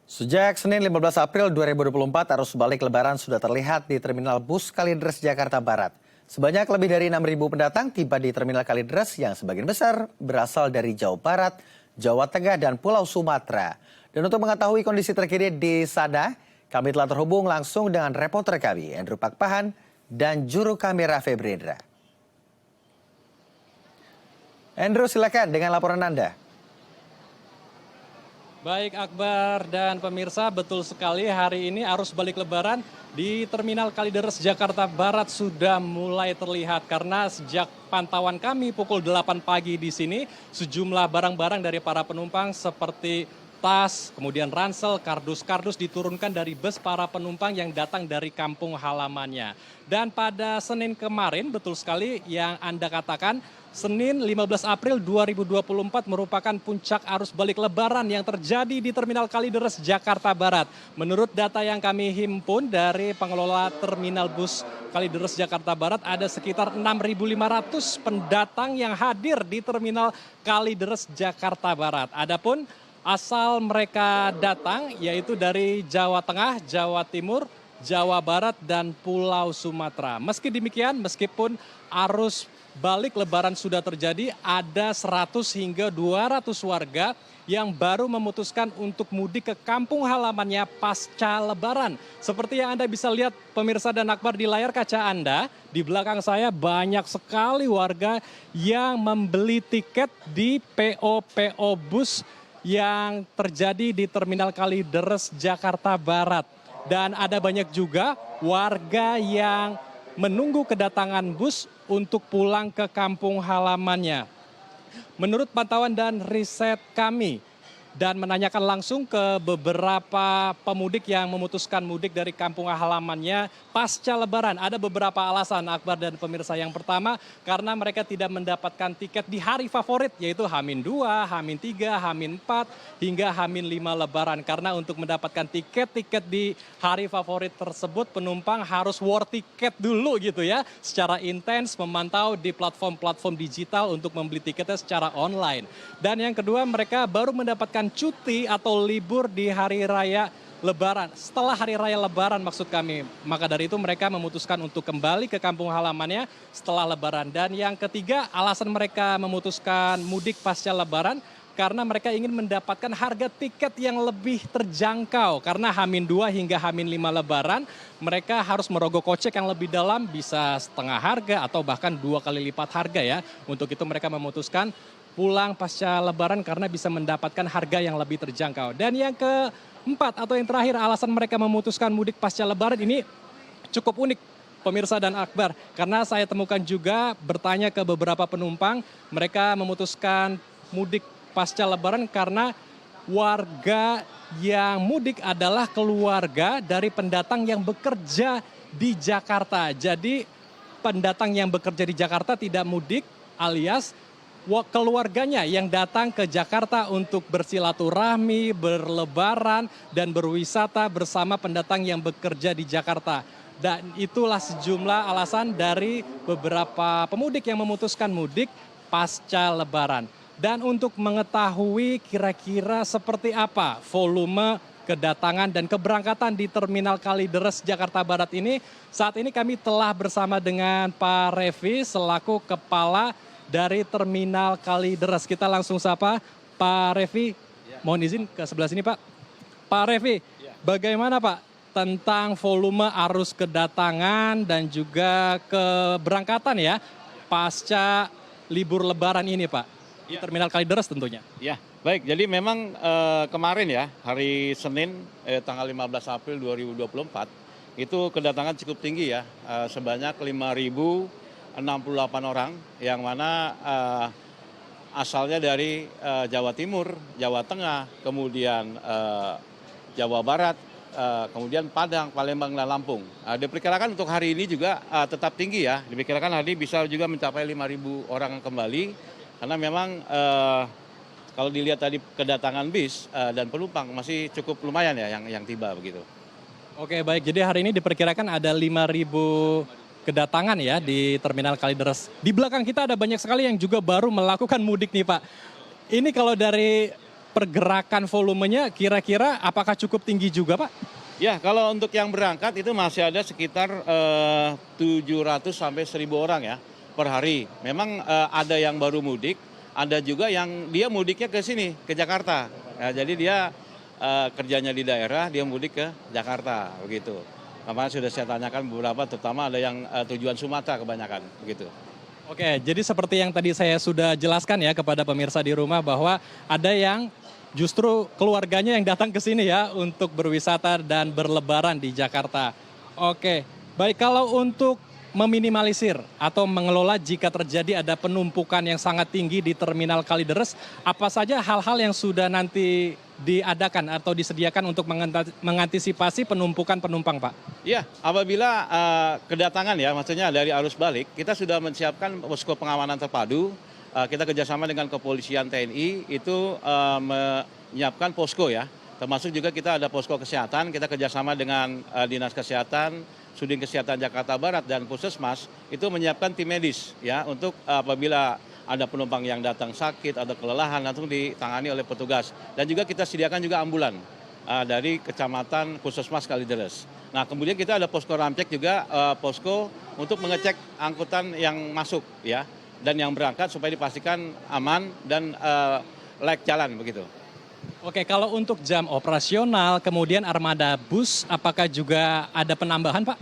Sejak Senin 15 April 2024, arus balik Lebaran sudah terlihat di Terminal Bus Kalideres, Jakarta Barat. Sebanyak lebih dari 6.000 pendatang tiba di Terminal Kalideres yang sebagian besar berasal dari Jawa Barat, Jawa Tengah, dan Pulau Sumatera. Dan untuk mengetahui kondisi terkini di sana, kami telah terhubung langsung dengan reporter kami, Andrew Pakpahan, dan juru kamera Febrindra. Andrew, silakan dengan laporan Anda. Baik Akbar dan pemirsa, betul sekali hari ini arus balik Lebaran di Terminal Kalideres Jakarta Barat sudah mulai terlihat karena sejak pantauan kami pukul 8 pagi di sini sejumlah barang-barang dari para penumpang seperti tas, kemudian ransel, kardus-kardus diturunkan dari bus para penumpang yang datang dari kampung halamannya. Dan pada Senin kemarin, betul sekali yang Anda katakan, Senin 15 April 2024 merupakan puncak arus balik Lebaran yang terjadi di Terminal Kalideres, Jakarta Barat. Menurut data yang kami himpun dari pengelola Terminal Bus Kalideres, Jakarta Barat, ada sekitar 6.500 pendatang yang hadir di Terminal Kalideres, Jakarta Barat. Adapun asal mereka datang yaitu dari Jawa Tengah, Jawa Timur, Jawa Barat, dan Pulau Sumatera. Meski demikian, meskipun arus balik Lebaran sudah terjadi, ada 100 hingga 200 warga yang baru memutuskan untuk mudik ke kampung halamannya pasca Lebaran. Seperti yang Anda bisa lihat pemirsa dan Akbar di layar kaca Anda, di belakang saya banyak sekali warga yang membeli tiket di PO Bus yang terjadi di Terminal Kalideres, Jakarta Barat. Dan ada banyak juga warga yang menunggu kedatangan bus untuk pulang ke kampung halamannya. Menurut pantauan dan riset kami, dan menanyakan langsung ke beberapa pemudik yang memutuskan mudik dari kampung halamannya pasca Lebaran. Ada beberapa alasan, Akbar dan pemirsa. Yang pertama, karena mereka tidak mendapatkan tiket di hari favorit, yaitu H-2, H-3, H-4, hingga H-5 Lebaran. Karena untuk mendapatkan tiket di hari favorit tersebut, penumpang harus war tiket dulu gitu ya, secara intens memantau di platform-platform digital untuk membeli tiketnya secara online. Dan yang kedua, mereka baru mendapatkan cuti atau libur di hari raya Lebaran. Setelah hari raya Lebaran maksud kami. Maka dari itu mereka memutuskan untuk kembali ke kampung halamannya setelah Lebaran. Dan yang ketiga, alasan mereka memutuskan mudik pasca Lebaran karena mereka ingin mendapatkan harga tiket yang lebih terjangkau. Karena H-2 hingga H-5 Lebaran mereka harus merogoh kocek yang lebih dalam, bisa setengah harga atau bahkan 2 kali lipat harga ya. Untuk itu mereka memutuskan pulang pasca Lebaran karena bisa mendapatkan harga yang lebih terjangkau. Dan yang keempat atau yang terakhir, alasan mereka memutuskan mudik pasca Lebaran ini cukup unik pemirsa dan Akbar. Karena saya temukan juga bertanya ke beberapa penumpang, mereka memutuskan mudik pasca Lebaran karena warga yang mudik adalah keluarga dari pendatang yang bekerja di Jakarta. Jadi pendatang yang bekerja di Jakarta tidak mudik, alias keluarganya yang datang ke Jakarta untuk bersilaturahmi, berlebaran, dan berwisata bersama pendatang yang bekerja di Jakarta. Dan itulah sejumlah alasan dari beberapa pemudik yang memutuskan mudik pasca Lebaran. Dan untuk mengetahui kira-kira seperti apa volume kedatangan dan keberangkatan di Terminal Kalideres, Jakarta Barat ini, saat ini kami telah bersama dengan Pak Revi selaku Kepala dari Terminal Kalideres. Kita langsung sapa Pak Revi. Mohon izin ke sebelah sini Pak. Pak Revi, bagaimana Pak tentang volume arus kedatangan dan juga keberangkatan ya pasca libur Lebaran ini Pak? Di Terminal Kalideres tentunya. Ya, baik. Jadi memang kemarin ya, hari Senin tanggal 15 April 2024, itu kedatangan cukup tinggi ya, sebanyak 5.068 orang, yang mana asalnya dari Jawa Timur, Jawa Tengah, kemudian Jawa Barat, kemudian Padang, Palembang, dan Lampung. Diperkirakan untuk hari ini juga tetap tinggi ya, diperkirakan hari ini bisa juga mencapai 5.000 orang kembali. Karena memang kalau dilihat tadi kedatangan bis dan penumpang masih cukup lumayan ya yang tiba begitu. Oke baik, jadi hari ini diperkirakan ada 5.000 kedatangan ya di Terminal Kalideres. Di belakang kita ada banyak sekali yang juga baru melakukan mudik nih Pak. Ini kalau dari pergerakan volumenya kira-kira apakah cukup tinggi juga Pak? Ya, kalau untuk yang berangkat itu masih ada sekitar 700 sampai 1.000 orang ya per hari. Memang ada yang baru mudik, ada juga yang dia mudiknya ke sini, ke Jakarta. Ya, jadi dia kerjanya di daerah, dia mudik ke Jakarta, begitu. Kemarin sudah saya tanyakan beberapa, terutama ada yang tujuan Sumatera kebanyakan, begitu. Oke, jadi seperti yang tadi saya sudah jelaskan ya kepada pemirsa di rumah bahwa ada yang justru keluarganya yang datang ke sini ya untuk berwisata dan berlebaran di Jakarta. Oke, baik kalau untuk meminimalisir atau mengelola jika terjadi ada penumpukan yang sangat tinggi di Terminal Kalideres, apa saja hal-hal yang sudah nanti diadakan atau disediakan untuk mengantisipasi penumpukan penumpang, Pak? Ya, apabila kedatangan ya, maksudnya dari arus balik, kita sudah menyiapkan posko pengamanan terpadu. Kita kerjasama dengan kepolisian TNI itu menyiapkan posko ya, termasuk juga kita ada posko kesehatan, kita kerjasama dengan Dinas Kesehatan, Sudin Kesehatan Jakarta Barat dan Puskesmas itu menyiapkan tim medis ya untuk apabila ada penumpang yang datang sakit atau kelelahan langsung ditangani oleh petugas. Dan juga kita sediakan juga ambulan dari Kecamatan Puskesmas Kalideres. Nah kemudian kita ada posko ramcek juga, posko untuk mengecek angkutan yang masuk ya dan yang berangkat supaya dipastikan aman dan layak jalan begitu. Oke, kalau untuk jam operasional, kemudian armada bus, apakah juga ada penambahan, Pak?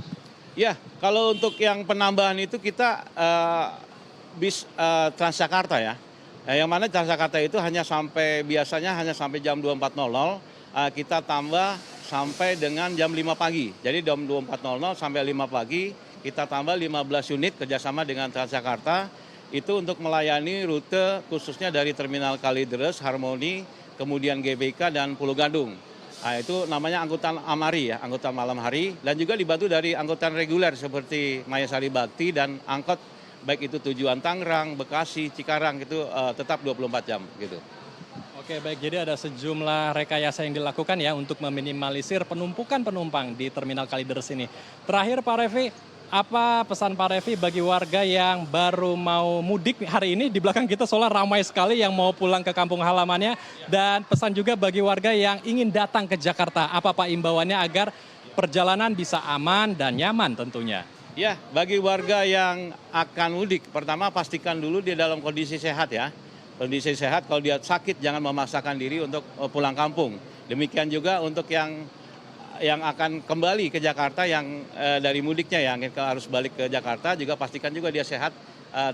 Ya, kalau untuk yang penambahan itu kita bis Transjakarta ya. Yang mana Transjakarta itu biasanya hanya sampai jam 24.00, kita tambah sampai dengan jam 5 pagi. Jadi jam 24.00 sampai 5 pagi kita tambah 15 unit kerjasama dengan Transjakarta. Itu untuk melayani rute khususnya dari Terminal Kalideres, Harmoni, kemudian GBK dan Pulau Gadung. Nah, itu namanya angkutan Amari ya, angkutan malam hari. Dan juga dibantu dari angkutan reguler seperti Mayasari Bakti dan angkot baik itu tujuan Tangerang, Bekasi, Cikarang itu tetap 24 jam gitu. Oke, baik. Jadi ada sejumlah rekayasa yang dilakukan ya untuk meminimalisir penumpukan penumpang di Terminal Kalideres ini. Terakhir Pak Revi, apa pesan Pak Revi bagi warga yang baru mau mudik hari ini? Di belakang kita soalnya ramai sekali yang mau pulang ke kampung halamannya. Dan pesan juga bagi warga yang ingin datang ke Jakarta. Apa Pak imbauannya agar perjalanan bisa aman dan nyaman tentunya? Ya, bagi warga yang akan mudik, pertama pastikan dulu dia dalam kondisi sehat ya. Kondisi sehat, kalau dia sakit jangan memaksakan diri untuk pulang kampung. Demikian juga untuk yang akan kembali ke Jakarta yang dari mudiknya yang harus balik ke Jakarta juga pastikan juga dia sehat,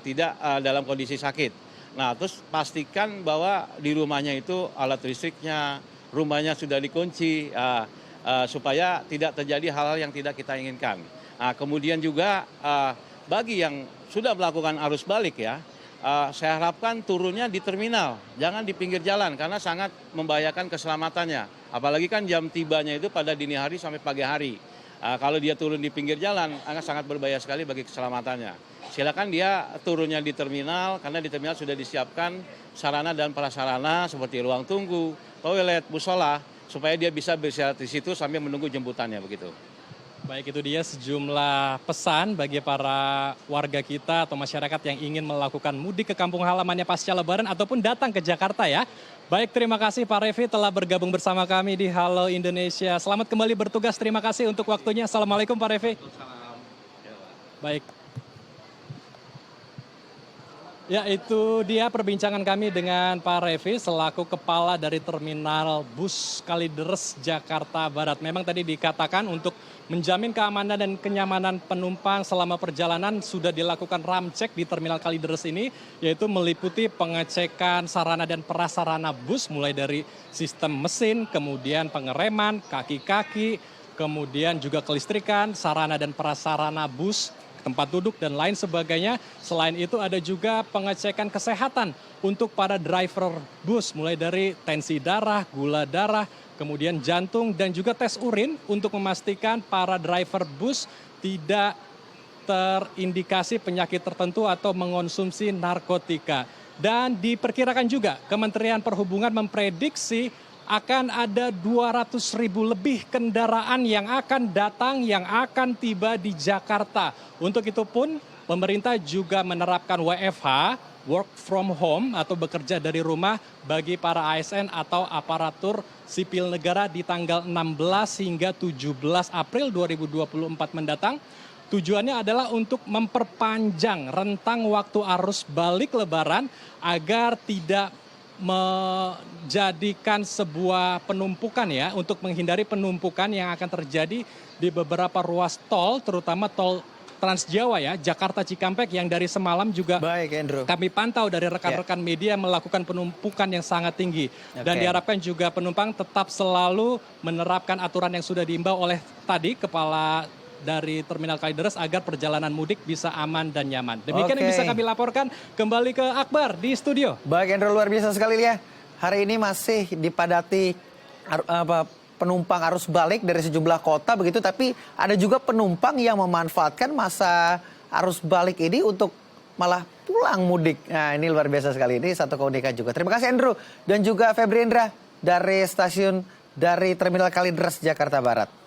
tidak dalam kondisi sakit. Nah terus pastikan bahwa di rumahnya itu alat listriknya, rumahnya sudah dikunci supaya tidak terjadi hal-hal yang tidak kita inginkan. Nah, kemudian juga bagi yang sudah melakukan arus balik ya, saya harapkan turunnya di terminal, jangan di pinggir jalan karena sangat membahayakan keselamatannya. Apalagi kan jam tibanya itu pada dini hari sampai pagi hari. Kalau dia turun di pinggir jalan, akan sangat berbahaya sekali bagi keselamatannya. Silakan dia turunnya di terminal, karena di terminal sudah disiapkan sarana dan prasarana seperti ruang tunggu, toilet, musola, supaya dia bisa beristirahat di situ sambil menunggu jemputannya begitu. Baik, itu dia sejumlah pesan bagi para warga kita atau masyarakat yang ingin melakukan mudik ke kampung halamannya pasca Lebaran ataupun datang ke Jakarta ya. Baik, terima kasih Pak Revi telah bergabung bersama kami di Halo Indonesia. Selamat kembali bertugas, terima kasih untuk waktunya. Assalamualaikum Pak Revi. Baik. Ya, itu dia perbincangan kami dengan Pak Revi selaku Kepala dari Terminal Bus Kalideres Jakarta Barat. Memang tadi dikatakan untuk menjamin keamanan dan kenyamanan penumpang selama perjalanan sudah dilakukan ramcek di Terminal Kalideres ini, yaitu meliputi pengecekan sarana dan prasarana bus mulai dari sistem mesin, kemudian pengereman, kaki-kaki, kemudian juga kelistrikan, sarana dan prasarana bus, tempat duduk dan lain sebagainya. Selain itu ada juga pengecekan kesehatan untuk para driver bus mulai dari tensi darah, gula darah, kemudian jantung dan juga tes urin untuk memastikan para driver bus tidak terindikasi penyakit tertentu atau mengonsumsi narkotika. Dan diperkirakan juga Kementerian Perhubungan memprediksi akan ada 200.000 lebih kendaraan yang akan datang, yang akan tiba di Jakarta. Untuk itu pun pemerintah juga menerapkan WFH work from home atau bekerja dari rumah bagi para ASN atau aparatur sipil negara di tanggal 16 hingga 17 April 2024 mendatang. Tujuannya adalah untuk memperpanjang rentang waktu arus balik Lebaran agar tidak menjadikan sebuah penumpukan ya, untuk menghindari penumpukan yang akan terjadi di beberapa ruas tol, terutama tol Trans Jawa ya, Jakarta Cikampek yang dari semalam juga Baik, Andrew. kami pantau dari rekan-rekan media melakukan penumpukan yang sangat tinggi. Dan Oke. diharapkan juga penumpang tetap selalu menerapkan aturan yang sudah diimbau oleh tadi Kepala dari Terminal Kalideres agar perjalanan mudik bisa aman dan nyaman. Demikian yang Oke. bisa kami laporkan. Kembali ke Akbar di studio. Baik, Andrew, luar biasa sekali ya. Hari ini masih dipadati penumpang arus balik dari sejumlah kota begitu, tapi ada juga penumpang yang memanfaatkan masa arus balik ini untuk malah pulang mudik. Nah, ini luar biasa sekali. Ini satu keunikan juga. Terima kasih Andrew dan juga Febriendra dari Terminal Kalideres Jakarta Barat.